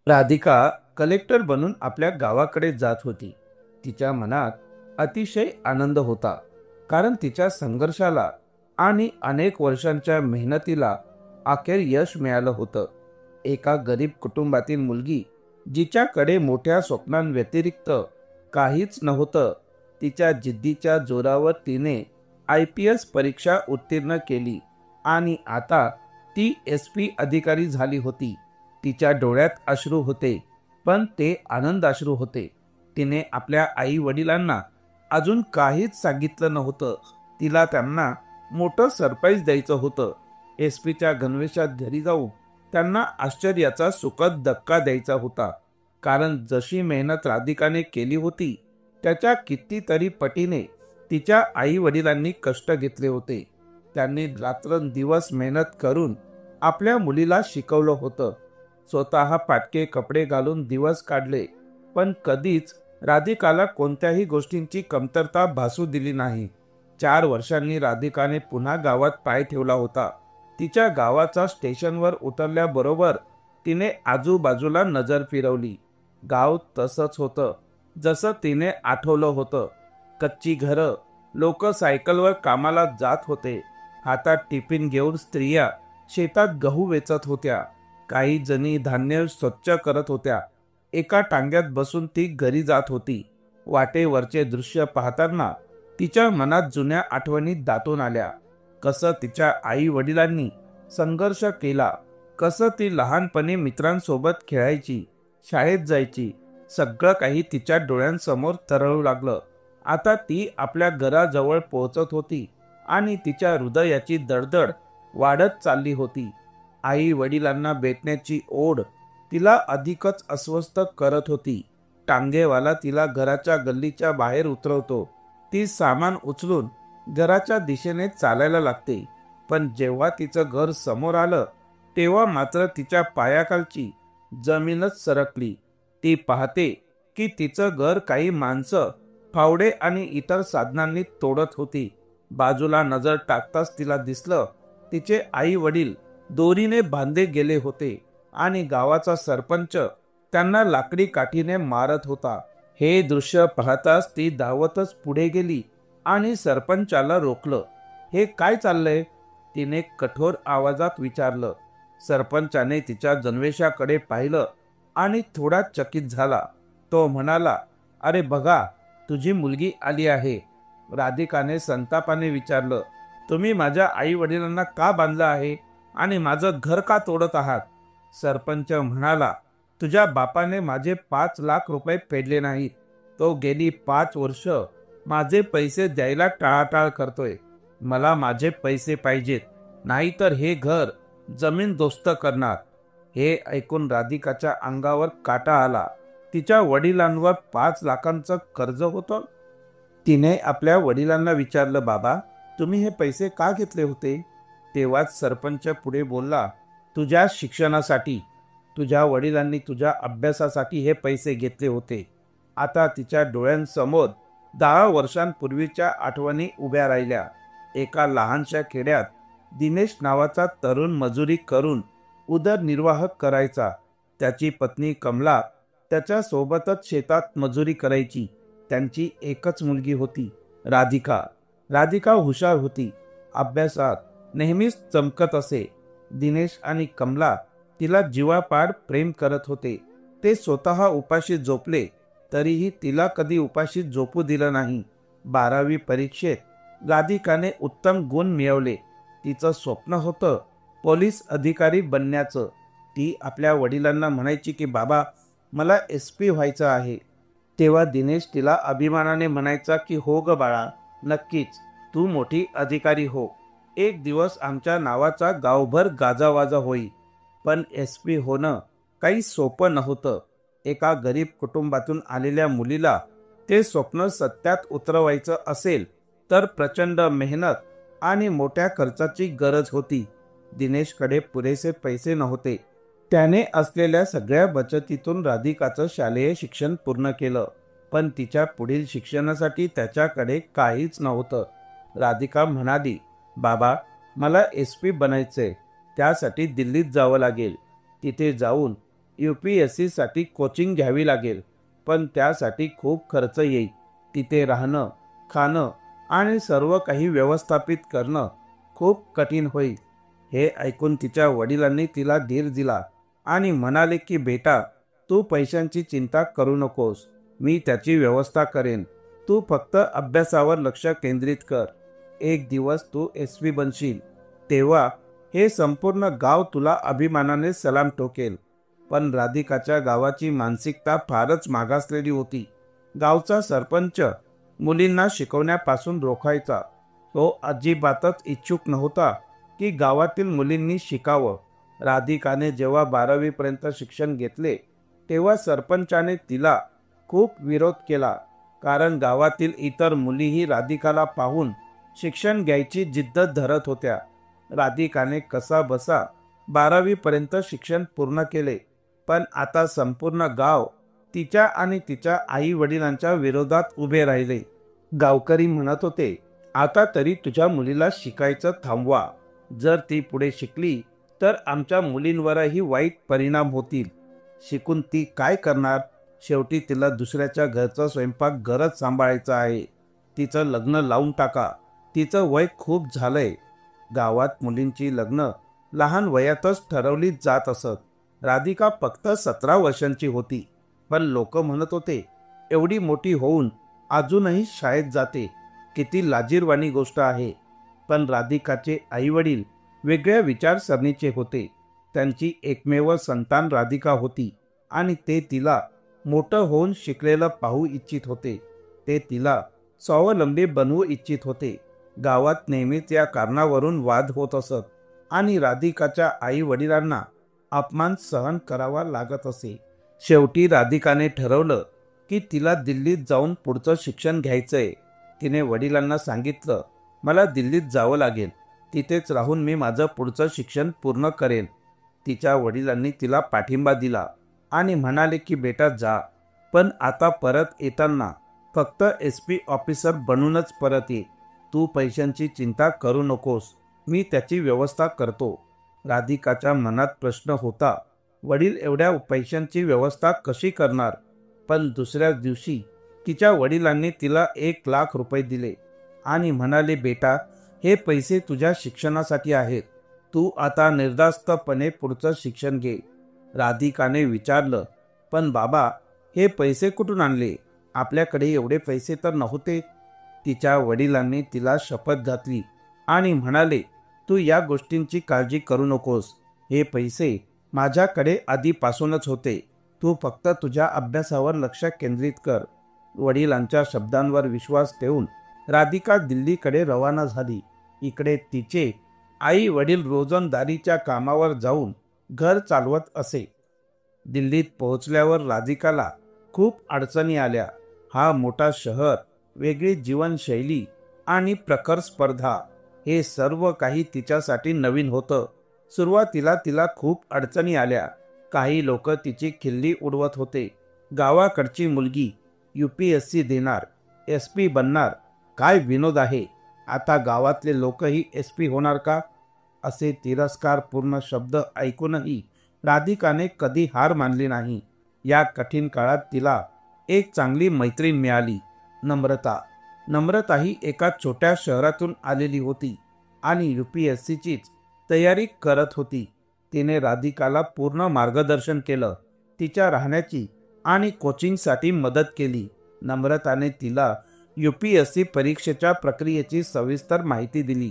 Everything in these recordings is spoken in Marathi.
राधिका कलेक्टर बनून आपल्या गावाकडे जात होती. तिच्या मनात अतिशय आनंद होता, कारण तिच्या संघर्षाला आणि अनेक वर्षांच्या मेहनतीला अखेर यश मिळालं होतं. एका गरीब कुटुंबातील मुलगी, जिच्याकडे मोठ्या स्वप्नांव्यतिरिक्त काहीच नव्हतं, तिच्या जिद्दीच्या जोरावर तिने IPS परीक्षा उत्तीर्ण केली आणि आता ती SP अधिकारी झाली होती. तिच्या डोळ्यात अश्रू होते, पण ते आनंद अश्रू होते. तिने आपल्या आई वडिलांना अजून काहीच सांगितलं नव्हतं. तिला त्यांना मोठं सरप्राईज द्यायचं होतं. SPच्या गणवेशात घरी जाऊन त्यांना आश्चर्याचा सुखद धक्का द्यायचा होता. कारण जशी मेहनत राधिकाने केली होती, त्याच्या कितीतरी पटीने तिच्या आई वडिलांनी कष्ट घेतले होते. त्यांनी रात्रंदिवस मेहनत करून आपल्या मुलीला शिकवलं होतं. स्वतः फाटके कपडे घालून दिवस काढले, पण कधीच राधिकाला कोणत्याही गोष्टींची कमतरता भासू दिली नाही. 4 वर्षांनी राधिकाने पुन्हा गावात पाय ठेवला होता. तिच्या गावाचा स्टेशनवर उतरल्याबरोबर तिने आजूबाजूला नजर फिरवली. गाव तसंच होतं जसं तिने आठवलं होतं. कच्ची घरं, लोक सायकलवर कामाला जात होते. हातात टिफिन घेऊन स्त्रिया शेतात गहू वेचत होत्या. काही जणी धान्य स्वच्छ करत होत्या. एका टांग्यात बसून ती घरी जात होती. वाटेवरचे दृश्य पाहताना तिच्या मनात जुन्या आठवणी दाटून आल्या. कसं तिच्या आई वडिलांनी संघर्ष केला, कसं ती लहानपणी मित्रांसोबत खेळायची, शाळेत जायची. सगळं काही तिच्या डोळ्यांसमोर तरळू लागलं. आता ती आपल्या घराजवळ पोहोचत होती आणि तिच्या हृदयाची दडदड वाढत चालली होती. आई वडिलांना भेटण्याची ओढ तिला अधिकच अस्वस्थ करत होती. टांगेवाला तिला घराच्या गल्लीच्या बाहेर उतरवतो. ती सामान उचलून घराच्या दिशेने चालायला लागते. पण जेव्हा तिचं घर समोर आलं, तेव्हा मात्र तिच्या पायाखालची जमीनच सरकली. ती पाहते की तिचं घर काही माणसं फावडे आणि इतर साधनांनी तोडत होती. बाजूला नजर टाकताच तिला दिसलं, तिचे आई वडील दोरीने बांधले गेले होते आणि गावाचा सरपंच त्यांना लाकडी काठीने मारत होता. हे दृश्य पाहताच ती धावतच पुढे गेली आणि सरपंचाला रोखलं. हे काय चाललंय? तिने कठोर आवाजात विचारलं. सरपंचाने तिच्या गणवेशाकडे पाहिलं आणि थोडा चकित झाला. तो म्हणाला, अरे बघा, तुझी मुलगी आली आहे. राधिकाने संतापाने विचारलं, तुम्ही माझ्या आई वडिलांना का बांधलं आहे आणि माझं घर का तोडत आहात? सरपंच म्हणाला, तुझ्या बापाने माझे 5 लाख रुपये फेडले नाहीत. तो गेली 5 वर्ष माझे पैसे द्यायला टाळाटाळ करतोय. मला माझे पैसे पाहिजेत, नाहीतर हे घर जमीनदोस्त करणार. हे ऐकून राधिकाच्या अंगावर काटा आला. तिच्या वडिलांवर 5 लाखांचं कर्ज होतं. तिने आपल्या वडिलांना विचारलं, बाबा, तुम्ही हे पैसे का घेतले होते? तेव्हाच सरपंच पुढे बोलला, तुझ्या शिक्षणासाठी. तुझ्या वडिलांनी तुझ्या अभ्यासासाठी हे पैसे घेतले होते. आता तिच्या डोळ्यांसमोर 10 वर्षांपूर्वीच्या आठवणी उभ्या राहिल्या. एका लहानशा खेड्यात दिनेश नावाचा तरुण मजुरी करून उदरनिर्वाह करायचा. त्याची पत्नी कमला त्याच्या सोबतच शेतात मजुरी करायची. त्यांची एकच मुलगी होती, राधिका. राधिका हुशार होती. अभ्यासात नेहमीच चमकत असे. दिनेश आणि कमला तिला जीवापाड प्रेम करत होते. ते स्वतः उपाशी झोपले तरीही तिला कधी उपाशी झोपू दिलं नाही. 12वी परीक्षेत राधिकाने उत्तम गुण मिळवले. तिचं स्वप्न होतं पोलीस अधिकारी बनण्याचं. ती आपल्या वडिलांना म्हणायची की बाबा, मला SP व्हायचं आहे. तेव्हा दिनेश तिला अभिमानाने म्हणायचा की हो ग बाळा, नक्कीच, तू मोठी अधिकारी हो. एक दिवस आमच्या नावाचा गावभर गाजावाजा होईल. पण SP होणं काही सोपं नव्हतं. एका गरीब कुटुंबातून आलेल्या मुलीला ते स्वप्न सत्यात उतरवायचं असेल तर प्रचंड मेहनत आणि मोठ्या खर्चाची गरज होती. दिनेशकडे पुरेसे पैसे नव्हते. त्याने असलेल्या सगळ्या बचतीतून राधिकाचं शालेय शिक्षण पूर्ण केलं, पण तिच्या पुढील शिक्षणासाठी त्याच्याकडे काहीच नव्हतं. राधिका म्हणाली, बाबा, मला SP बनायचंय. त्यासाठी दिल्लीत जावं लागेल. तिथे जाऊन UPSC साठी कोचिंग घ्यावी लागेल, पण त्यासाठी खूप खर्च येईल. तिथे राहणं, खाणं आणि सर्व काही व्यवस्थापित करणं खूप कठीण होईल. हे ऐकून तिच्या वडिलांनी तिला धीर दिला आणि म्हणाले की बेटा, तू पैशांची चिंता करू नकोस. मी त्याची व्यवस्था करेन. तू फक्त अभ्यासावर लक्ष केंद्रित कर. एक दिवस तू SP बनशील, तेव्हा हे संपूर्ण गाव तुला अभिमानाने सलाम ठोकेल. पण राधिकाच्या गावाची मानसिकता फारच मागासलेली होती. गावचा सरपंच मुलींना शिकवण्यापासून रोखायचा. तो अजिबातच इच्छुक नव्हता की गावातील मुलींनी शिकावं. राधिकाने जेव्हा 12वी पर्यंत शिक्षण घेतले, तेव्हा सरपंचाने तिला खूप विरोध केला, कारण गावातील इतर मुलीही राधिकाला पाहून शिक्षण घ्यायची जिद्द धरत होत्या. राधिकाने कसा बसा 12वी पर्यंत शिक्षण पूर्ण केले, पण आता संपूर्ण गाव तिच्या आणि तिच्या आई वडिलांच्या विरोधात उभे राहिले. गावकरी म्हणत होते, आता तरी तुझ्या मुलीला शिकायचं थांबवा. जर ती पुढे शिकली तर आमच्या मुलींवरही वाईट परिणाम होतील. शिकून ती काय करणार? शेवटी तिला दुसऱ्याच्या घरचा स्वयंपाक घरच सांभाळायचा आहे. तिचं लग्न लावून टाका. तिचं वय खूप झालंय. गावात मुलींची लग्न लहान वयातच ठरवली जात असत. राधिका फक्त 17 वर्षांची होती, पण लोक म्हणत होते, एवढी मोठी होऊन अजूनही शाळेत जाते. किती लाजिरवाणी गोष्ट आहे. पण राधिकाचे आईवडील वेगळ्या विचारसरणीचे होते. त्यांची एकमेव संतान राधिका होती आणि ते तिला मोठं होऊन शिकलेलं पाहू इच्छित होते. ते तिला स्वावलंबी बनवू इच्छित होते. गावात नेहमीच या कारणावरून वाद होत असत आणि राधिकाच्या आई वडिलांना अपमान सहन करावा लागत असे. शेवटी राधिकाने ठरवलं की तिला दिल्लीत जाऊन पुढचं शिक्षण घ्यायचंय. तिने वडिलांना सांगितलं, मला दिल्लीत जावं लागेल. तिथेच राहून मी माझं पुढचं शिक्षण पूर्ण करेन. तिच्या वडिलांनी तिला पाठिंबा दिला आणि म्हणाले की बेटा जा, पण आता परत येताना फक्त SP ऑफिसर बनूनच परत ये. तू पैशांची चिंता करू नकोस. मी त्याची व्यवस्था करतो. राधिकाच्या मनात प्रश्न होता, वडील एवढ्या पैशांची व्यवस्था कशी करणार? पण दुसऱ्याच दिवशी तिच्या वडिलांनी तिला 1,00,000 रुपये दिले आणि म्हणाले, बेटा, हे पैसे तुझ्या शिक्षणासाठी आहेत. तू आता निर्धास्तपणे पुढचं शिक्षण घे. राधिकाने विचारलं, पण बाबा, हे पैसे कुठून आणले? आपल्याकडे एवढे पैसे तर नव्हते. तिच्या वडिलांनी तिला शपथ घातली आणि म्हणाले, तू या गोष्टींची काळजी करू नकोस. हे पैसे माझ्याकडे आधीपासूनच होते. तू फक्त तुझ्या अभ्यासावर लक्ष केंद्रित कर. वडिलांच्या शब्दांवर विश्वास ठेवून राधिका दिल्लीकडे रवाना झाली. इकडे तिचे आई वडील रोजंदारीच्या कामावर जाऊन घर चालवत असे. दिल्लीत पोहोचल्यावर राधिकाला खूप अडचणी आल्या. हा मोठा शहर, वेगळी जीवनशैली आणि प्रखर स्पर्धा, हे सर्व काही तिच्यासाठी नवीन होतं. सुरुवातीला तिला खूप अडचणी आल्या. काही लोक तिची खिल्ली उडवत होते. गावाकडची मुलगी UPSC देणार, SP बनणार, काय विनोद आहे. आता गावातले लोकही SP होणार का? असे तिरस्कारपूर्ण शब्द ऐकूनही राधिकाने कधी हार मानली नाही. या कठीण काळात तिला एक चांगली मैत्रीण मिळाली, नम्रता. नम्रता ही एका छोट्या शहरातून आलेली होती आणि UPSCचीच तयारी करत होती. तिने राधिकाला पूर्ण मार्गदर्शन केलं. तिच्या राहण्याची आणि कोचिंगसाठी मदत केली. नम्रताने तिला UPSC परीक्षेच्या प्रक्रियेची सविस्तर माहिती दिली.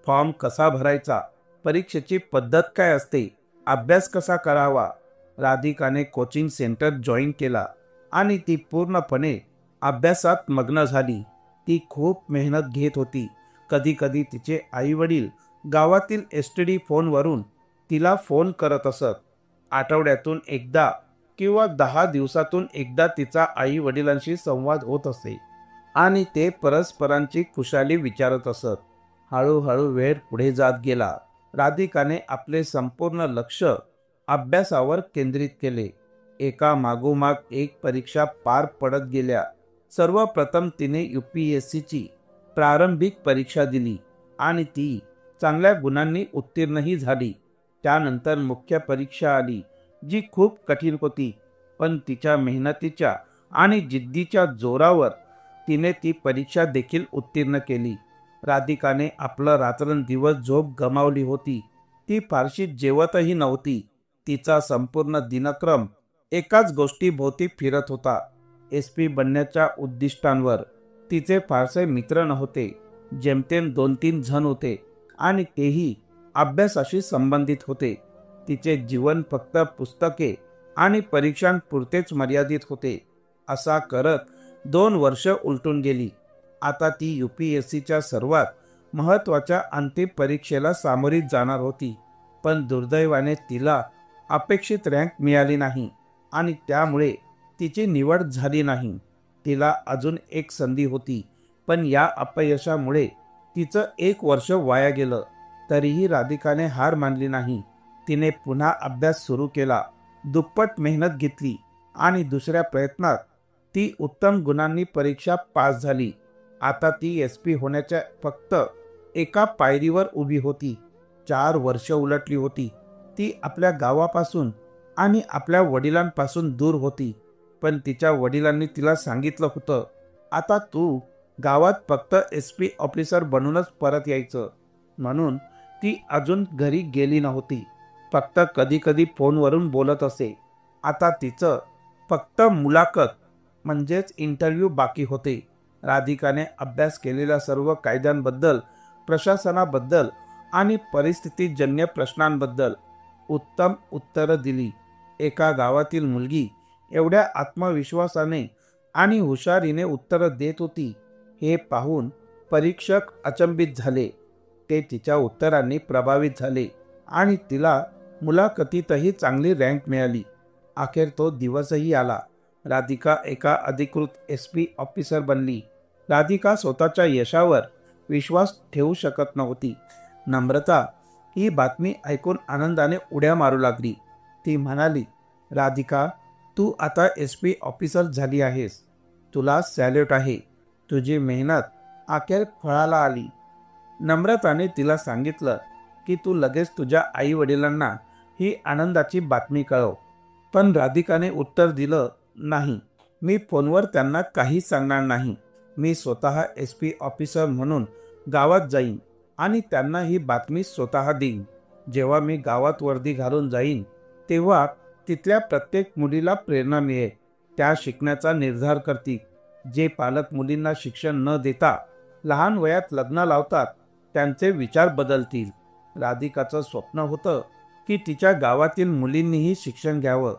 फॉर्म कसा भरायचा, परीक्षेची पद्धत काय असते, अभ्यास कसा करावा. राधिकाने कोचिंग सेंटर जॉईन केला आणि ती पूर्णपणे अभ्यासात मग्न झाली. ती खूप मेहनत घेत होती. कधी कधी तिचे आई वडील गावातील STD फोनवरून तिला फोन करत असत. आठवड्यातून एकदा किंवा 10 दिवसातून एकदा तिचा आई वडिलांशी संवाद होत असे आणि ते परस्परांची खुशाली विचारत असत. हळूहळू वेळ पुढे जात गेला. राधिकाने आपले संपूर्ण लक्ष अभ्यासावर केंद्रित केले. एका मागोमाग एक परीक्षा पार पडत गेल्या. सर्वप्रथम तिने UPSCची प्रारंभिक परीक्षा दिली आणि ती चांगल्या गुणांनी उत्तीर्णही झाली. त्यानंतर मुख्य परीक्षा आली, जी खूप कठीण होती, पण तिच्या मेहनतीच्या आणि जिद्दीच्या जोरावर तिने ती परीक्षा देखील उत्तीर्ण केली. राधिकाने आपलं रात्रंदिवस झोप गमावली होती. ती फारशी जेवतही नव्हती. तिचा संपूर्ण दिनक्रम एकाच गोष्टीभोवती फिरत होता, SP बनण्याच्या उद्दिष्टांवर. तिचे फारसे मित्र नव्हते. जेमतेम 2-3 जण होते आणि तेही अभ्यासाशी संबंधित होते. तिचे जीवन फक्त पुस्तके आणि परीक्षांपुरतेच मर्यादित होते. असा करत 2 वर्ष उलटून गेली. आता ती UPSCच्या सर्वात महत्त्वाच्या अंतिम परीक्षेला सामोरी जाणार होती. पण दुर्दैवाने तिला अपेक्षित रँक मिळाली नाही आणि त्यामुळे तिची निवड झाली नाही. तिला अजून एक संधी होती, पण या अपयशामुळे तिचं 1 वर्ष वाया गेलं. तरीही राधिकाने हार मानली नाही. तिने पुन्हा अभ्यास सुरू केला, दुप्पट मेहनत घेतली आणि दुसऱ्या प्रयत्नात ती उत्तम गुणांनी परीक्षा पास झाली. आता ती SP होण्याच्या फक्त एका पायरीवर उभी होती. 4 वर्ष उलटली होती. ती आपल्या गावापासून आणि आपल्या वडिलांपासून दूर होती. पण तिच्या वडिलांनी तिला सांगितलं होतं, आता तू गावात फक्त SP ऑफिसर बनूनच परत यायचं. म्हणून ती अजून घरी गेली नव्हती. फक्त कधी कधी फोनवरून बोलत असे. आता तिचं फक्त मुलाखत म्हणजेच इंटरव्ह्यू बाकी होते. राधिकाने अभ्यास केलेल्या सर्व कायद्यांबद्दल, प्रशासनाबद्दल आणि परिस्थितीजन्य प्रश्नांबद्दल उत्तम उत्तरं दिली. एका गावातील मुलगी एवढ्या आत्मविश्वासाने आणि हुशारीने उत्तरं देत होती हे पाहून परीक्षक अचंबित झाले. ते तिच्या उत्तरांनी प्रभावित झाले आणि तिला मुलाखतीतही चांगली रँक मिळाली. अखेर तो दिवसही आला. राधिका एका अधिकृत SP ऑफिसर बनली. राधिका स्वतःच्या यशावर विश्वास ठेवू शकत नव्हती. नम्रता ही बातमी ऐकून आनंदाने उड्या मारू लागली. ती म्हणाली, राधिका, तू आता SP ऑफिसर झाली आहेस. तुला सॅल्यूट आहे. तुझी मेहनत अखेर फळाला आली. नम्रताने तिला सांगितलं की तू लगेच तुझ्या आई वडिलांना ही आनंदाची बातमी कळव. पण राधिकाने उत्तर दिलं, नाही, मी फोनवर त्यांना काहीच सांगणार नाही. मी स्वतः SP ऑफिसर म्हणून गावात जाईन आणि त्यांना ही बातमी स्वतः देईन. जेव्हा मी गावात वर्दी घालून जाईन तेव्हा तिथल्या प्रत्येक मुलीला प्रेरणा मिळेल. त्या शिकण्याचा निर्धार करतील. जे पालक मुलींना शिक्षण न देता लहान वयात लग्न लावतात त्यांचे विचार बदलतील. राधिकाचं स्वप्न होतं की तिच्या गावातील मुलींनीही शिक्षण घ्यावं,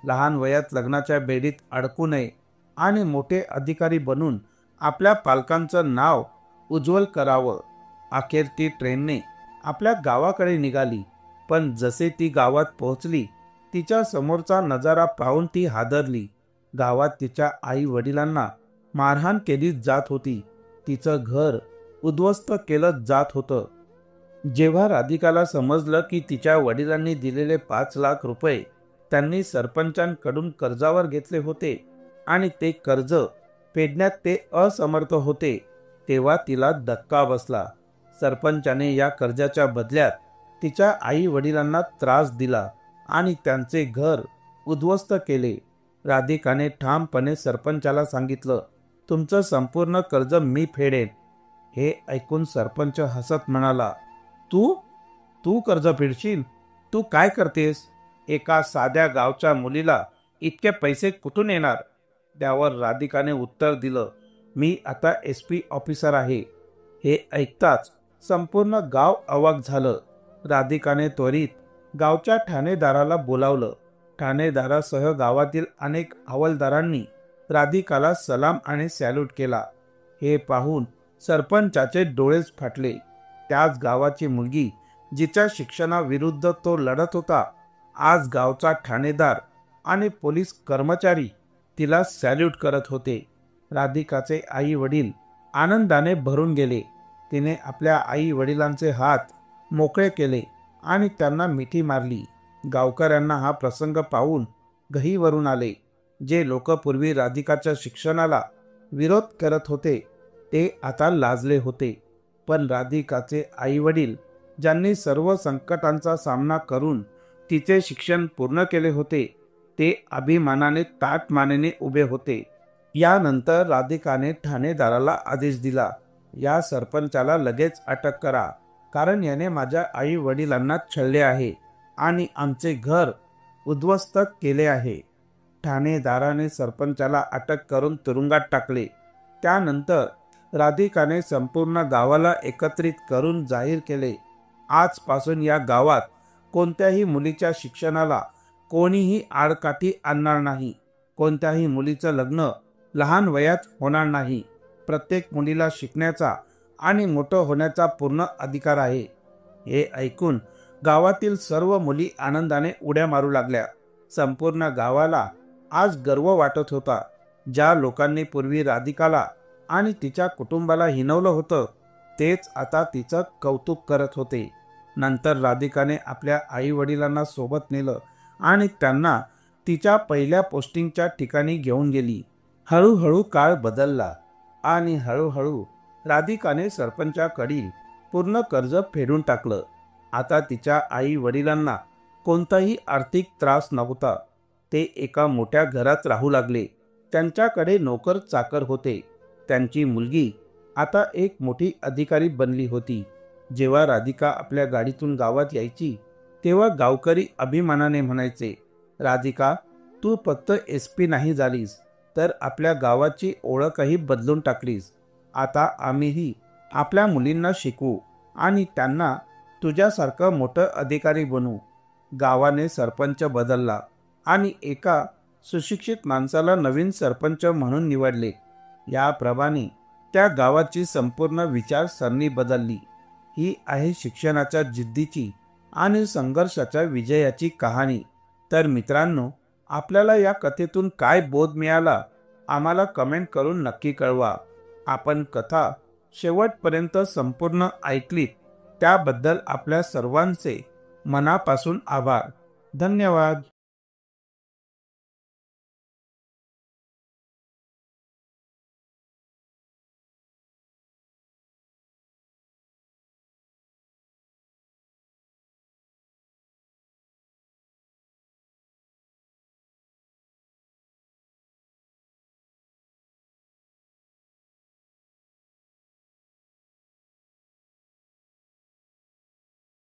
लहान वयात लग्नाच्या बेडीत अडकू नये आणि मोठे अधिकारी बनून आपल्या पालकांचं नाव उज्ज्वल करावं. अखेर ती ट्रेनने आपल्या गावाकडे निघाली. पण जसे ती गावात पोहोचली, तिच्या समोरचा नजारा पाहून ती हादरली. गावात तिच्या आई वडिलांना मारहाण केली जात होती. तिचं घर उद्ध्वस्त केलं जात होतं. जेव्हा राधिकाला समजलं की तिच्या वडिलांनी दिलेले 5 लाख रुपये त्यांनी सरपंचांकडून कर्जावर घेतले होते आणि ते कर्ज फेडण्यात ते असमर्थ होते, तेव्हा तिला धक्का बसला. सरपंचाने या कर्जाच्या बदल्यात तिच्या आई वडिलांना त्रास दिला आणि त्यांचे घर उद्ध्वस्त केले. राधिकाने ठामपणे सरपंचाला सांगितलं, तुमचं संपूर्ण कर्ज मी फेडेन. हे ऐकून सरपंच हसत म्हणाला, तू तू कर्ज फेडशील? तू काय करतेस? एका साध्या गावच्या मुलीला इतके पैसे कुठून येणार? त्यावर राधिकाने उत्तर दिलं, मी आता SP ऑफिसर आहे. हे ऐकताच संपूर्ण गाव अवाक झालं. राधिकाने त्वरित गावच्या ठाणेदाराला बोलावलं. ठाणेदारासह गावातील अनेक हवालदारांनी राधिकाला सलाम आणि सॅल्यूट केला. हे पाहून सरपंचाचे डोळेच फाटले. त्याच गावाची मुलगी जिच्या शिक्षणाविरुद्ध तो लढत होता, आज गावचा ठाणेदार आणि पोलीस कर्मचारी तिला सॅल्यूट करत होते. राधिकाचे आई वडील आनंदाने भरून गेले. तिने आपल्या आई वडिलांचे हात मोकळे केले आणि त्यांना मिठी मारली. गावकऱ्यांना हा प्रसंग पाहून गहिवरून आले. जे लोक पूर्वी राधिकाच्या शिक्षणाला विरोध करत होते ते आता लाजले होते. पण राधिकाचे आई वडील, ज्यांनी सर्व संकटांचा सामना करून तिचे शिक्षण पूर्ण केले होते ते अभिमानाने ताठ मानेने उभे होते. यानंतर राधिकाने ठाणेदाराला आदेश दिला, या सरपंचाला लगेच अटक करा, कारण याने माझ्या आई वडिलांना छळले आहे आणि आमचे घर उद्ध्वस्त केले आहे. ठाणेदाराने सरपंचाला अटक करून तुरुंगात टाकले. त्यानंतर राधिकाने संपूर्ण गावाला एकत्रित करून जाहीर केले, आजपासून या गावात कोणत्याही मुलीच्या शिक्षणाला कोणीही आडकाठी आणणार नाही. कोणत्याही मुलीचं लग्न लहान वयात होणार नाही. प्रत्येक मुलीला शिकण्याचा आणि मोठं होण्याचा पूर्ण अधिकार आहे. हे ऐकून गावातील सर्व मुली आनंदाने उड्या मारू लागल्या. संपूर्ण गावाला आज गर्व वाटत होता. ज्या लोकांनी पूर्वी राधिकाला आणि तिच्या कुटुंबाला हिणवलं होतं, तेच आता तिचं कौतुक करत होते. नंतर राधिकाने आपल्या आई वडिलांना सोबत नेलं आणि त्यांना तिच्या पहिल्या पोस्टिंगच्या ठिकाणी घेऊन गेली. हळूहळू काळ बदलला आणि हळूहळू राधिकाने सरपंचाकडील पूर्ण कर्ज फेडून टाकलं. आता तिच्या आई वडिलांना कोणताही आर्थिक त्रास नव्हता. ते एका मोठ्या घरात राहू लागले. त्यांच्याकडे नोकर चाकर होते. त्यांची मुलगी आता एक मोठी अधिकारी बनली होती. जेव्हा राधिका आपल्या गाडीतून गावात यायची तेव्हा गावकरी अभिमानाने म्हणायचे, राधिका, तू फक्त SP नाही झालीस, तर आपल्या गावाची ओळखही बदलून टाकलीस. आता आम्हीही आपल्या मुलींना शिकवू आणि त्यांना तुझ्यासारखं मोठं अधिकारी बनवू. गावाने सरपंच बदलला आणि एका सुशिक्षित माणसाला नवीन सरपंच म्हणून निवडले. याप्रमाणे त्या गावाची संपूर्ण विचारसरणी बदलली. ही आहे शिक्षणाच्या जिद्दीची आणि संघर्षाच्या विजयाची कहाणी. तर मित्रांनो, आपल्याला या कथेतून काय बोध मिळाला आम्हाला कमेंट करून नक्की कळवा. आपण कथा शेवटपर्यंत संपूर्ण ऐकलीत त्याबद्दल आपल्या सर्वांचे मनापासून आभार. धन्यवाद.